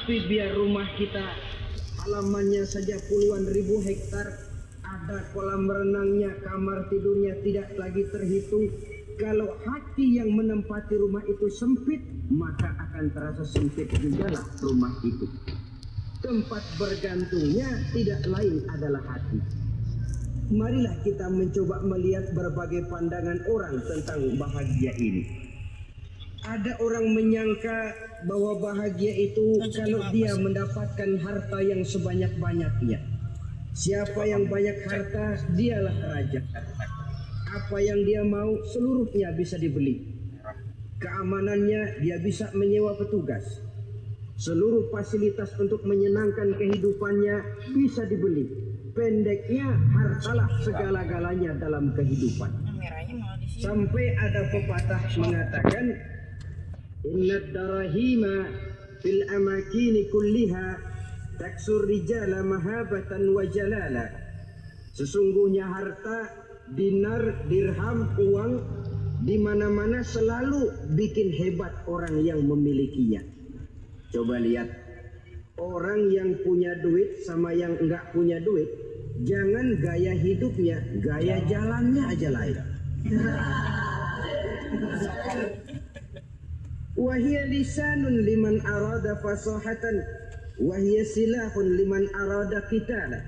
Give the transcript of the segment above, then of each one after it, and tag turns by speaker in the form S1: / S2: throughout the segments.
S1: Tapi biar rumah kita halamannya saja puluhan ribu hektar, ada kolam renangnya, kamar tidurnya tidak lagi terhitung. Kalau hati yang menempati rumah itu sempit, maka akan terasa sempit juga lah rumah itu. Tempat bergantungnya tidak lain adalah hati. Marilah kita mencoba melihat berbagai pandangan orang tentang bahagia ini. Ada orang menyangka bahwa bahagia itu kalau dia mendapatkan harta yang sebanyak-banyaknya. Siapa yang banyak harta, dialah raja. Apa yang dia mau, seluruhnya bisa dibeli. Keamanannya, dia bisa menyewa petugas. Seluruh fasilitas untuk menyenangkan kehidupannya bisa dibeli. Pendeknya, hartalah segala-galanya dalam kehidupan. Sampai ada pepatah mengatakan, Inna darahima fil amakini kulliha taksur rijala mahabatan wa jalala. Sesungguhnya harta, dinar, dirham, uang di mana-mana selalu bikin hebat orang yang memilikinya. Coba lihat orang yang punya duit sama yang enggak punya duit, jangan gaya hidupnya, gaya jalannya aja lain. Wahia lisanun liman arada fasahatan, wahia silahun liman arada qitala.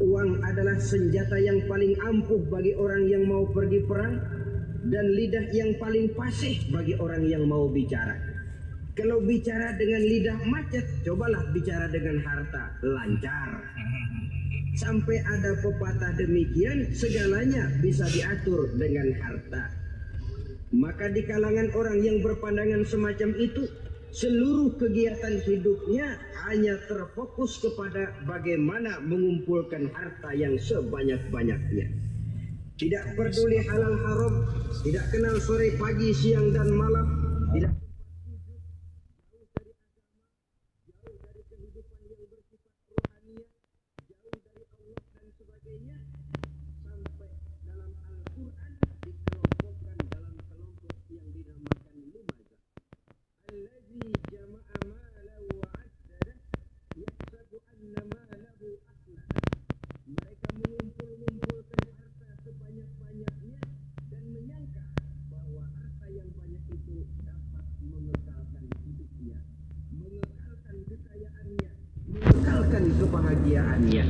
S1: Uang adalah senjata yang paling ampuh bagi orang yang mau pergi perang, dan lidah yang paling fasih bagi orang yang mau bicara. Kalau bicara dengan lidah macet, cobalah bicara dengan harta, lancar. Sampai ada pepatah demikian, segalanya bisa diatur dengan harta. Maka di kalangan orang yang berpandangan semacam itu, seluruh kegiatan hidupnya hanya terfokus kepada bagaimana mengumpulkan harta yang sebanyak-banyaknya. Tidak peduli halal haram, tidak kenal sore pagi siang dan malam, tidak jauh dari kehidupan yang bersifat rohaniah, jauh dari Allah dan sebagainya. Sampai dalam Al-Quran dikelompokkan dalam kelompok yang dinamakan lumaza. Allazi jama'a malahu wa addada yahsabu anna malahu akhlada. Mereka mengumpulkan harta sebanyak-banyaknya dan menyangka bahwa harta yang banyak itu dapat mengekalkan hidupnya, mengekalkan kekayaannya, mengekalkan kebahagiaannya.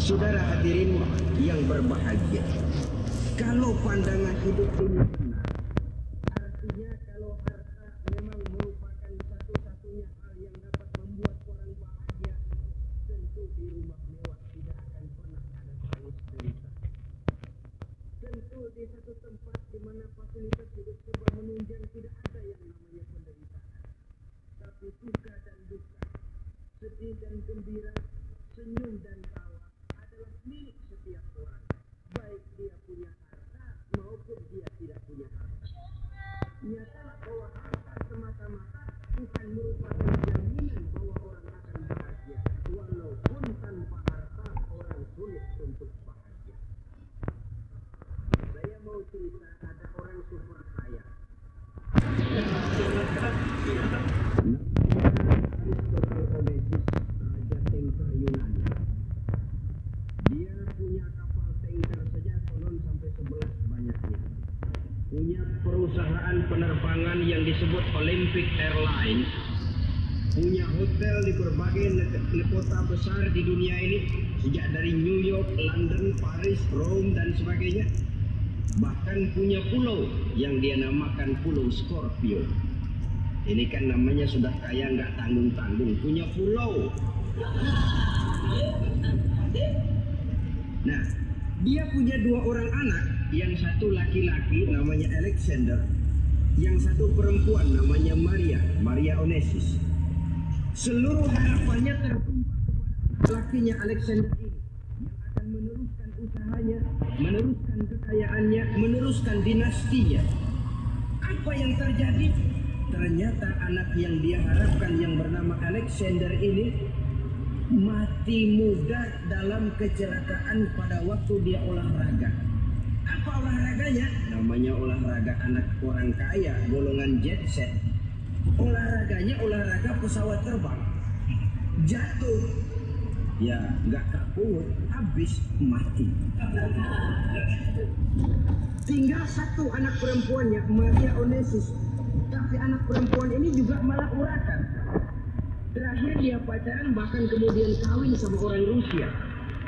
S1: Saudara hadirin yang berbahagia, kalau pandangan hidup ini benar, artinya kalau harta memang merupakan satu-satunya hal yang dapat membuat orang bahagia, tentu di rumah mewah tidak akan pernah ada tangis derita. Tentu di satu tempat di mana fasilitas hidup serba menunjang tidak ada yang namanya penderitaan. Tapi suka dan duka, sedih dan gembira, senyum dan tawa adalah milik setiap orang, baik dia punya harta maupun dia tidak punya harta. Nyatalah bahwa harta semata-mata bukan merupakan jaminan bahwa orang akan bahagia, walaupun tanpa harta orang sulit untuk bahagia. Saya mau cerita, ada orang super kaya. Aristoteles, raja tengger Yunani. Dia punya kapal tanker saja konon sampai 11 banyaknya. Punya perusahaan penerbangan yang disebut Olympic Airlines. Punya hotel di berbagai kota besar di dunia ini, sejak dari New York, London, Paris, Rome dan sebagainya. Bahkan punya pulau yang dia namakan Pulau Scorpio. Ini kan namanya sudah kaya nggak tanggung-tanggung, punya pulau. Nah, dia punya 2 orang anak, yang satu laki-laki namanya Alexander, yang satu perempuan namanya Maria Onesius. Seluruh harapannya tertumpah kepada lakinya Alexander ini, yang akan meneruskan usahanya, meneruskan kekayaannya, meneruskan dinastinya. Apa yang terjadi? Ternyata anak yang dia harapkan yang bernama Alexander ini mati muda dalam kecelakaan pada waktu dia olahraga. Apa olahraganya? Namanya olahraga anak orang kaya, golongan jet set. Olahraganya olahraga pesawat terbang. Jatuh. Ya, nggak kaput, habis mati. Tinggal satu anak perempuannya, Maria Onesius. Tapi anak perempuan ini juga malah urakan. Terakhir dia pacaran bahkan kemudian kawin sama orang Rusia.